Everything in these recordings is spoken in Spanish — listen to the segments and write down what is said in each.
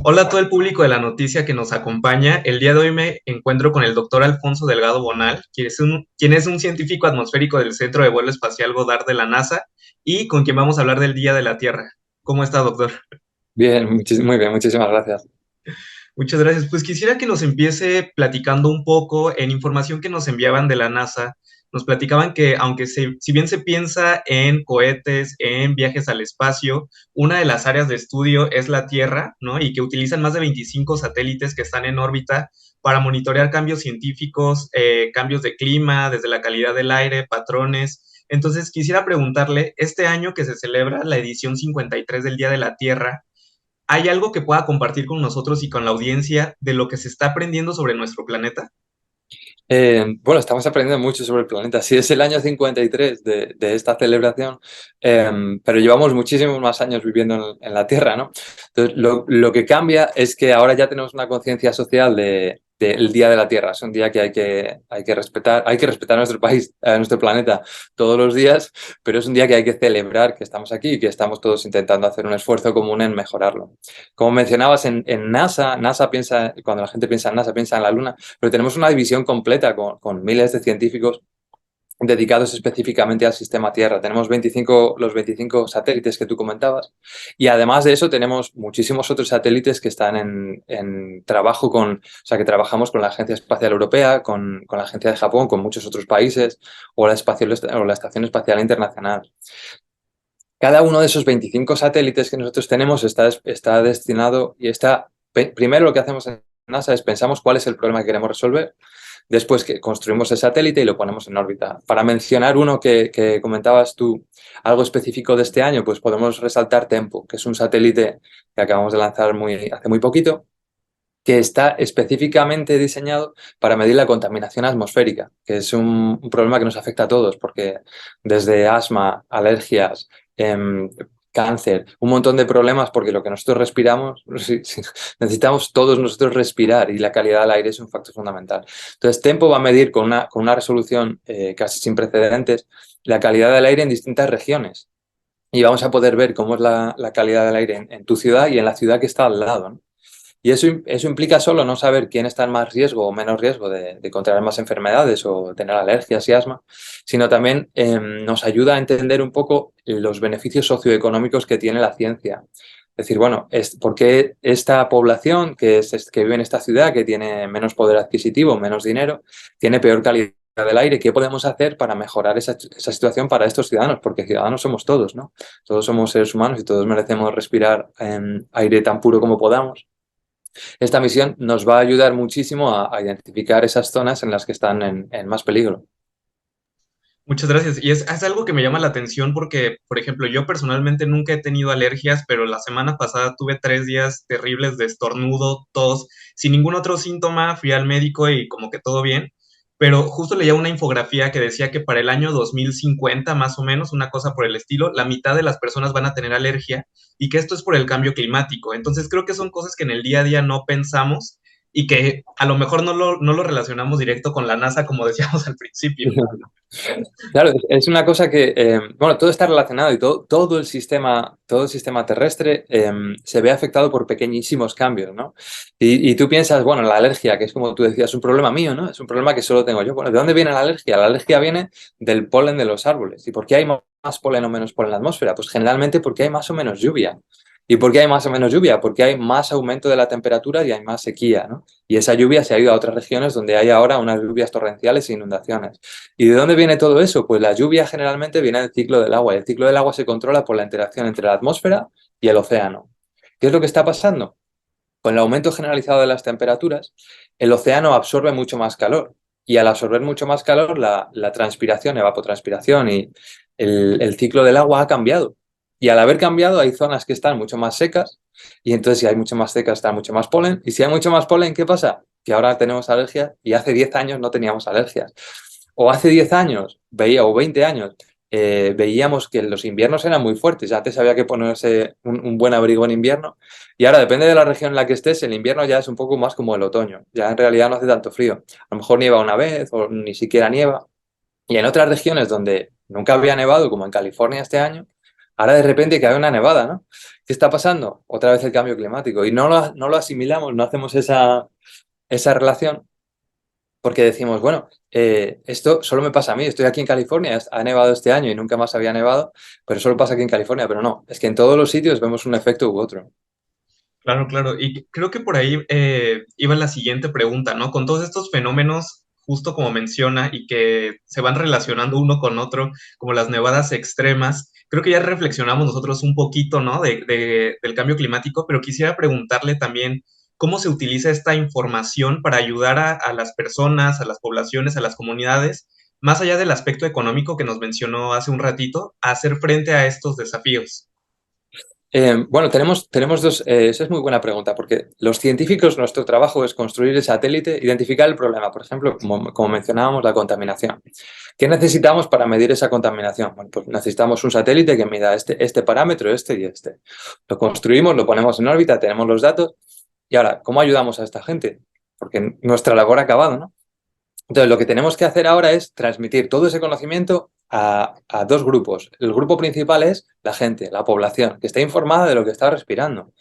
Hola a todo el público de la noticia que nos acompaña. El día de hoy me encuentro con el doctor Alfonso Delgado Bonal, quien es un científico atmosférico del Centro de Vuelo Espacial Goddard de la NASA y con quien vamos a hablar del Día de la Tierra. ¿Cómo está, doctor? Bien, muy bien, muchísimas gracias. Muchas gracias. Pues quisiera que nos empiece platicando un poco en información que nos enviaban de la NASA. Nos platicaban que aunque si bien se piensa en cohetes, en viajes al espacio, una de las áreas de estudio es la Tierra, ¿no? Y que utilizan más de 25 satélites que están en órbita para monitorear cambios científicos, cambios de clima, desde la calidad del aire, patrones. Entonces quisiera preguntarle, este año que se celebra la edición 53 del Día de la Tierra, ¿hay algo que pueda compartir con nosotros y con la audiencia de lo que se está aprendiendo sobre nuestro planeta? Bueno, estamos aprendiendo mucho sobre el planeta. Sí, es el año 53 de esta celebración, pero llevamos muchísimos más años viviendo en la Tierra, ¿no? Entonces, lo que cambia es que ahora ya tenemos una conciencia social del Día de la Tierra. Es un día que hay que respetar nuestro país, nuestro planeta todos los días, pero es un día que hay que celebrar que estamos aquí y que estamos todos intentando hacer un esfuerzo común en mejorarlo. Como mencionabas, en NASA piensa, cuando la gente piensa en NASA, piensa en la Luna, pero tenemos una división completa con miles de científicos dedicados específicamente al sistema Tierra. Tenemos los 25 satélites que tú comentabas y además de eso tenemos muchísimos otros satélites que están en trabajo o sea, que trabajamos con la Agencia Espacial Europea, con la Agencia de Japón, con muchos otros países o la Estación Espacial Internacional. Cada uno de esos 25 satélites que nosotros tenemos está destinado y primero lo que hacemos en NASA es pensamos cuál es el problema que queremos resolver, después que construimos el satélite y lo ponemos en órbita. Para mencionar uno que comentabas tú, algo específico de este año, pues podemos resaltar Tempo, que es un satélite que acabamos de lanzar hace muy poquito, que está específicamente diseñado para medir la contaminación atmosférica, que es un problema que nos afecta a todos, porque desde asma, alergias, cáncer, un montón de problemas, porque lo que nosotros respiramos, sí, necesitamos todos nosotros respirar y la calidad del aire es un factor fundamental. Entonces, Tempo va a medir con una resolución casi sin precedentes la calidad del aire en distintas regiones. Y vamos a poder ver cómo es la calidad del aire en tu ciudad y en la ciudad que está al lado, ¿no? Y eso implica solo no saber quién está en más riesgo o menos riesgo de contraer más enfermedades o tener alergias y asma, sino también nos ayuda a entender un poco los beneficios socioeconómicos que tiene la ciencia. Es decir, bueno, ¿por qué esta población que vive en esta ciudad, que tiene menos poder adquisitivo, menos dinero, tiene peor calidad del aire? ¿Qué podemos hacer para mejorar esa situación para estos ciudadanos? Porque ciudadanos somos todos, ¿no? Todos somos seres humanos y todos merecemos respirar aire tan puro como podamos. Esta misión nos va a ayudar muchísimo a identificar esas zonas en las que están en más peligro. Muchas gracias. Y es algo que me llama la atención porque, por ejemplo, yo personalmente nunca he tenido alergias, pero la semana pasada tuve 3 días terribles de estornudo, tos, sin ningún otro síntoma, fui al médico y como que todo bien. Pero justo leía una infografía que decía que para el año 2050, más o menos, una cosa por el estilo, la mitad de las personas van a tener alergia y que esto es por el cambio climático. Entonces creo que son cosas que en el día a día no pensamos y que a lo mejor no lo relacionamos directo con la NASA, como decíamos al principio. Claro, es una cosa que, bueno, todo está relacionado y todo el sistema terrestre se ve afectado por pequeñísimos cambios, ¿no? Y tú piensas, bueno, la alergia, que es como tú decías, un problema mío, ¿no? Es un problema que solo tengo yo. Bueno, ¿de dónde viene la alergia? La alergia viene del polen de los árboles. ¿Y por qué hay más polen o menos polen en la atmósfera? Pues generalmente porque hay más o menos lluvia. ¿Y por qué hay más o menos lluvia? Porque hay más aumento de la temperatura y hay más sequía, ¿no? Y esa lluvia se ha ido a otras regiones donde hay ahora unas lluvias torrenciales e inundaciones. ¿Y de dónde viene todo eso? Pues la lluvia generalmente viene del ciclo del agua. El ciclo del agua se controla por la interacción entre la atmósfera y el océano. ¿Qué es lo que está pasando? Con el aumento generalizado de las temperaturas, el océano absorbe mucho más calor. Y al absorber mucho más calor, la transpiración, evapotranspiración y el ciclo del agua ha cambiado. Y al haber cambiado, hay zonas que están mucho más secas. Y entonces, si hay mucho más secas, está mucho más polen. Y si hay mucho más polen, ¿qué pasa? Que ahora tenemos alergias y hace 10 años no teníamos alergias. O hace 10 años, o 20 años, veíamos que los inviernos eran muy fuertes. Antes había que ponerse un buen abrigo en invierno. Y ahora, depende de la región en la que estés, el invierno ya es un poco más como el otoño. Ya en realidad no hace tanto frío. A lo mejor nieva una vez o ni siquiera nieva. Y en otras regiones donde nunca había nevado, como en California este año, Ahora de repente cae una nevada, ¿no? ¿Qué está pasando? Otra vez el cambio climático. Y no lo asimilamos, no hacemos esa relación porque decimos, bueno, esto solo me pasa a mí, estoy aquí en California, ha nevado este año y nunca más había nevado, pero solo pasa aquí en California, pero no, es que en todos los sitios vemos un efecto u otro. Claro, claro. Y creo que por ahí iba la siguiente pregunta, ¿no? Con todos estos fenómenos, justo como menciona, y que se van relacionando uno con otro, como las nevadas extremas, creo que ya reflexionamos nosotros un poquito, ¿no? Del cambio climático, pero quisiera preguntarle también cómo se utiliza esta información para ayudar a las personas, a las poblaciones, a las comunidades, más allá del aspecto económico que nos mencionó hace un ratito, a hacer frente a estos desafíos. Bueno, tenemos dos, esa es muy buena pregunta, porque los científicos, nuestro trabajo es construir el satélite, identificar el problema, por ejemplo, como mencionábamos, la contaminación. ¿Qué necesitamos para medir esa contaminación? Bueno, pues necesitamos un satélite que mida este parámetro, este y este. Lo construimos, lo ponemos en órbita, tenemos los datos, y ahora, ¿cómo ayudamos a esta gente? Porque nuestra labor ha acabado, ¿no? Entonces, lo que tenemos que hacer ahora es transmitir todo ese conocimiento a dos grupos. El grupo principal es la gente, la población, que está informada de lo que está respirando.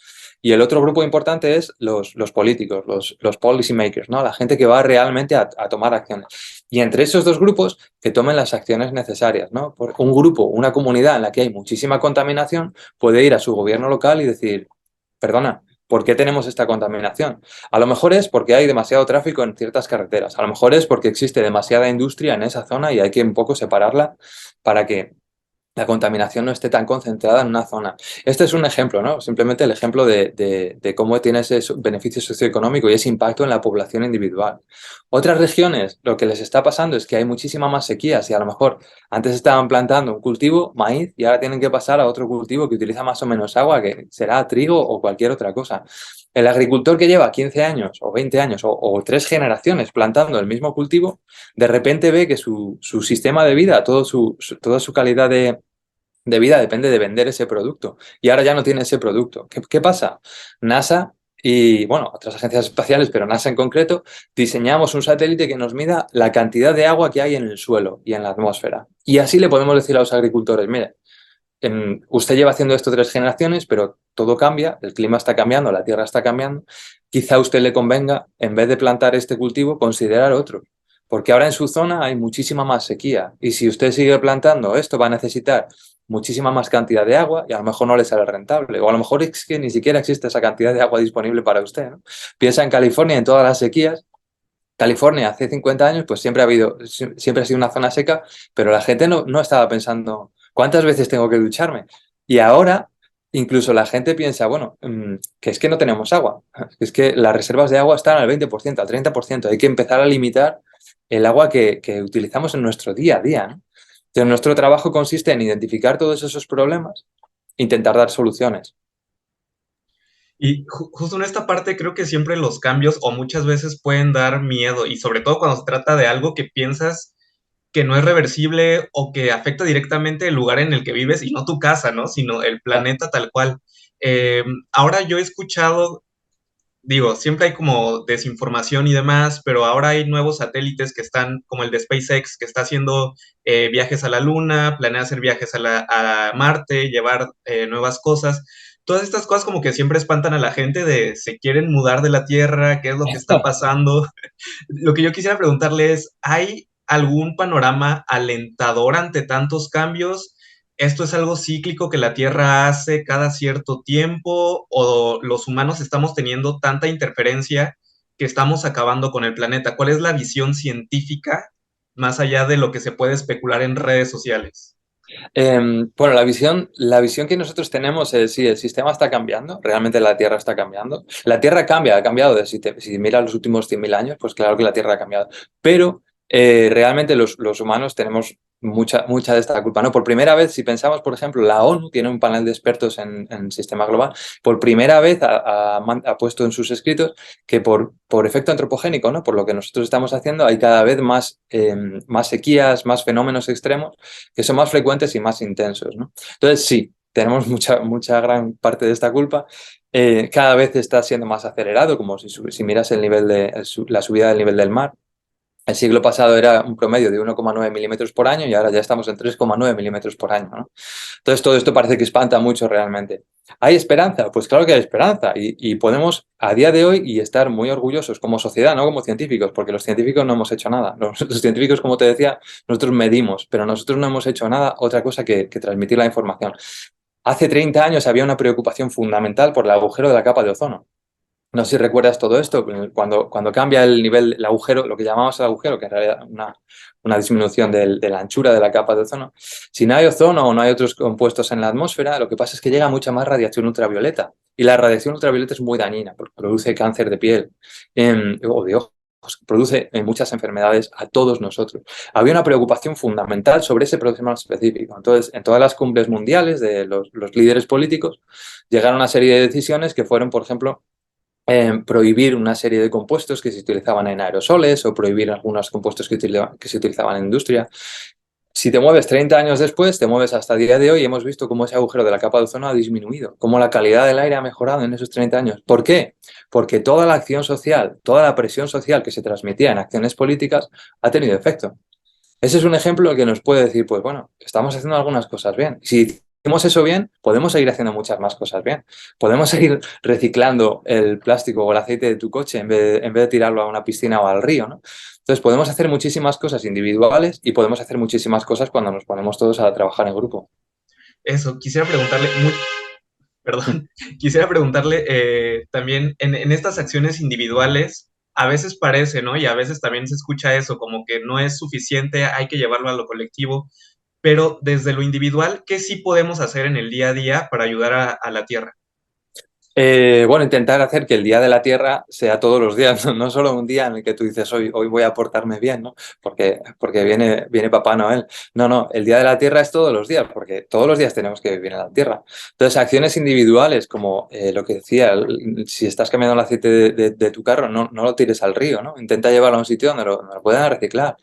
Y el otro grupo importante es los políticos, los policy makers, ¿no? La gente que va realmente a tomar acciones. Y entre esos dos grupos, que tomen las acciones necesarias, ¿no? Porque un grupo, una comunidad en la que hay muchísima contaminación, puede ir a su gobierno local y decir, perdona, ¿por qué tenemos esta contaminación? A lo mejor es porque hay demasiado tráfico en ciertas carreteras. A lo mejor es porque existe demasiada industria en esa zona y hay que un poco separarla para que la contaminación no esté tan concentrada en una zona. Este es un ejemplo, ¿no? Simplemente el ejemplo de cómo tiene ese beneficio socioeconómico y ese impacto en la población individual. Otras regiones, lo que les está pasando es que hay muchísima más sequías y a lo mejor antes estaban plantando un cultivo, maíz, y ahora tienen que pasar a otro cultivo que utiliza más o menos agua, que será trigo o cualquier otra cosa. El agricultor que lleva 15 años o 20 años o 3 generaciones plantando el mismo cultivo, de repente ve que su sistema de vida, toda su calidad de vida depende de vender ese producto. Y ahora ya no tiene ese producto. ¿Qué pasa? NASA y, bueno, otras agencias espaciales, pero NASA en concreto, diseñamos un satélite que nos mida la cantidad de agua que hay en el suelo y en la atmósfera. Y así le podemos decir a los agricultores, mire, usted lleva haciendo esto 3 generaciones, pero todo cambia, el clima está cambiando, la tierra está cambiando. Quizá a usted le convenga, en vez de plantar este cultivo, considerar otro. Porque ahora en su zona hay muchísima más sequía. Y si usted sigue plantando esto, va a necesitar muchísima más cantidad de agua y a lo mejor no le sale rentable. O a lo mejor es que ni siquiera existe esa cantidad de agua disponible para usted, ¿no? Piensa en California, en todas las sequías. California hace 50 años pues siempre ha sido una zona seca, pero la gente no estaba pensando cuántas veces tengo que ducharme. Y ahora incluso la gente piensa, bueno, que es que no tenemos agua, es que las reservas de agua están al 20%, al 30%, hay que empezar a limitar el agua que utilizamos en nuestro día a día, ¿no? Entonces, nuestro trabajo consiste en identificar todos esos problemas, intentar dar soluciones. Y justo en esta parte creo que siempre los cambios o muchas veces pueden dar miedo y sobre todo cuando se trata de algo que piensas que no es reversible o que afecta directamente el lugar en el que vives y no tu casa, ¿no? Sino el planeta tal cual. Ahora yo he escuchado, digo, siempre hay como desinformación y demás, pero ahora hay nuevos satélites que están, como el de SpaceX, que está haciendo viajes a la Luna, planea hacer viajes a Marte, llevar nuevas cosas. Todas estas cosas como que siempre espantan a la gente de se quieren mudar de la Tierra, qué es lo que está pasando. Lo que yo quisiera preguntarle es, ¿hay algún panorama alentador ante tantos cambios? ¿Esto es algo cíclico que la Tierra hace cada cierto tiempo o los humanos estamos teniendo tanta interferencia que estamos acabando con el planeta? ¿Cuál es la visión científica más allá de lo que se puede especular en redes sociales? Bueno, la visión que nosotros tenemos es si el sistema está cambiando, realmente la Tierra está cambiando. La Tierra cambia, ha cambiado. Si miras los últimos 100.000 años, pues claro que la Tierra ha cambiado. Pero realmente los humanos tenemos mucha de esta culpa, ¿no? Por primera vez, si pensamos, por ejemplo, la ONU tiene un panel de expertos en sistema global, por primera vez ha puesto en sus escritos que por efecto antropogénico, ¿no? Por lo que nosotros estamos haciendo, hay cada vez más sequías, más fenómenos extremos que son más frecuentes y más intensos, ¿no? Entonces, sí, tenemos mucha gran parte de esta culpa. Cada vez está siendo más acelerado, como si miras la subida del nivel del mar. El siglo pasado era un promedio de 1,9 milímetros por año y ahora ya estamos en 3,9 milímetros por año, ¿no? Entonces todo esto parece que espanta mucho realmente. ¿Hay esperanza? Pues claro que hay esperanza y podemos a día de hoy y estar muy orgullosos como sociedad, no como científicos, porque los científicos no hemos hecho nada. Los científicos, como te decía, nosotros medimos, pero nosotros no hemos hecho nada otra cosa que transmitir la información. Hace 30 años había una preocupación fundamental por el agujero de la capa de ozono. No sé si recuerdas todo esto, cuando cambia el nivel, el agujero, lo que llamamos el agujero, que en realidad es una disminución de la anchura de la capa de ozono. Si no hay ozono o no hay otros compuestos en la atmósfera, lo que pasa es que llega mucha más radiación ultravioleta. Y la radiación ultravioleta es muy dañina, porque produce cáncer de piel o de ojos, produce muchas enfermedades a todos nosotros. Había una preocupación fundamental sobre ese problema específico. Entonces, en todas las cumbres mundiales de los líderes políticos, llegaron una serie de decisiones que fueron, por ejemplo, prohibir una serie de compuestos que se utilizaban en aerosoles o prohibir algunos compuestos que se utilizaban en industria. Si te mueves 30 años después, te mueves hasta el día de hoy y hemos visto cómo ese agujero de la capa de ozono ha disminuido, cómo la calidad del aire ha mejorado en esos 30 años. ¿Por qué? Porque toda la acción social, toda la presión social que se transmitía en acciones políticas ha tenido efecto. Ese es un ejemplo que nos puede decir, pues bueno, estamos haciendo algunas cosas bien. Si hacemos eso bien, podemos seguir haciendo muchas más cosas bien. Podemos seguir reciclando el plástico o el aceite de tu coche en vez de tirarlo a una piscina o al río, ¿no? Entonces podemos hacer muchísimas cosas individuales y podemos hacer muchísimas cosas cuando nos ponemos todos a trabajar en grupo. Eso, quisiera preguntarle, perdón, quisiera preguntarle también en estas acciones individuales, a veces parece, ¿no? Y a veces también se escucha eso, como que no es suficiente, hay que llevarlo a lo colectivo, pero desde lo individual, ¿qué sí podemos hacer en el día a día para ayudar a la Tierra? Bueno, intentar hacer que el Día de la Tierra sea todos los días, no solo un día en el que tú dices hoy voy a portarme bien, ¿no? Porque viene Papá Noel. No, no, el Día de la Tierra es todos los días, porque todos los días tenemos que vivir en la Tierra. Entonces, acciones individuales, como lo que decía, si estás cambiando el aceite de tu carro, no lo tires al río, ¿no? Intenta llevarlo a un sitio donde lo puedan reciclar.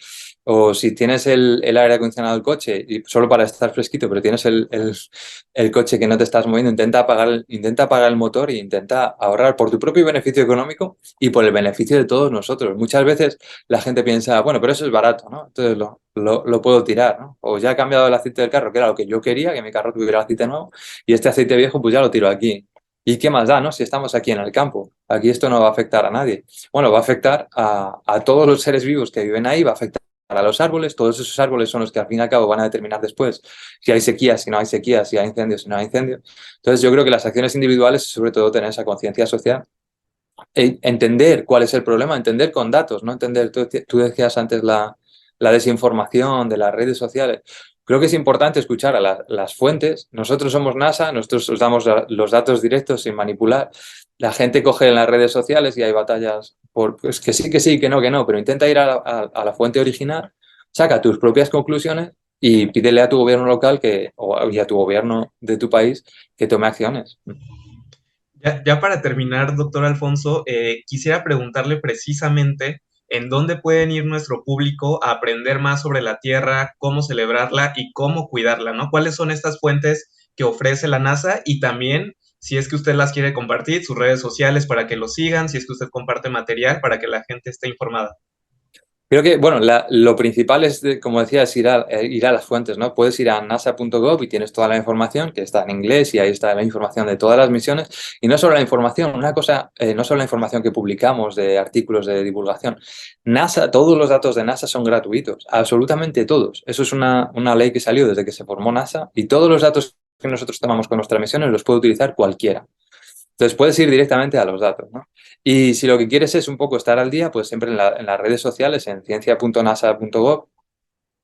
O si tienes el aire acondicionado del coche y solo para estar fresquito, pero tienes el coche que no te estás moviendo, intenta apagar el motor e intenta ahorrar por tu propio beneficio económico y por el beneficio de todos nosotros. Muchas veces la gente piensa, bueno, pero eso es barato, ¿no? Entonces lo puedo tirar, ¿no? O ya he cambiado el aceite del carro, que era lo que yo quería, que mi carro tuviera aceite nuevo, y este aceite viejo, pues ya lo tiro aquí. ¿Y qué más da, no? Si estamos aquí en el campo, aquí esto no va a afectar a nadie. Bueno, va a afectar a todos los seres vivos que viven ahí, va a afectar a los árboles, todos esos árboles son los que al fin y al cabo van a determinar después si hay sequías, si no hay sequías, si hay incendios, si no hay incendios. Entonces yo creo que las acciones individuales es sobre todo tener esa conciencia social, entender cuál es el problema, entender con datos, no entender, tú decías antes la desinformación de las redes sociales. Creo que es importante escuchar a las fuentes. Nosotros somos NASA, nosotros os damos los datos directos sin manipular. La gente coge en las redes sociales y hay batallas por pues que sí, que no, pero intenta ir a la fuente original, saca tus propias conclusiones y pídele a tu gobierno local y a tu gobierno de tu país que tome acciones. Ya para terminar, doctor Alfonso, quisiera preguntarle precisamente en dónde pueden ir nuestro público a aprender más sobre la Tierra, cómo celebrarla y cómo cuidarla, ¿no? ¿Cuáles son estas fuentes que ofrece la NASA? Y también, si es que usted las quiere compartir, sus redes sociales para que lo sigan, si es que usted comparte material para que la gente esté informada. Creo que, bueno, lo principal es, como decía, es ir a las fuentes, ¿no? Puedes ir a nasa.gov y tienes toda la información, que está en inglés, y ahí está la información de todas las misiones. Y no solo la información, una cosa, no solo la información que publicamos de artículos de divulgación. NASA, todos los datos de NASA son gratuitos, absolutamente todos. Eso es una ley que salió desde que se formó NASA, y todos los datos que nosotros tomamos con nuestras misiones los puede utilizar cualquiera. Entonces puedes ir directamente a los datos, ¿no? Y si lo que quieres es un poco estar al día, pues siempre en las redes sociales, en ciencia.nasa.gov,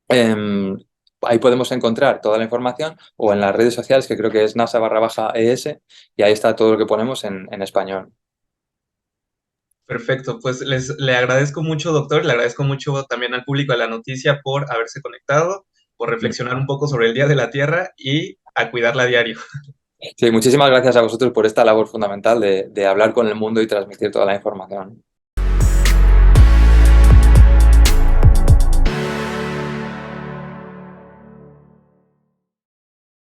eh, ahí podemos encontrar toda la información, o en las redes sociales, que creo que es nasa_es, y ahí está todo lo que ponemos en español. Perfecto, pues le agradezco mucho, doctor, le agradezco mucho también al público de la noticia por haberse conectado, por reflexionar un poco sobre el Día de la Tierra y a cuidarla a diario. Sí, muchísimas gracias a vosotros por esta labor fundamental de hablar con el mundo y transmitir toda la información.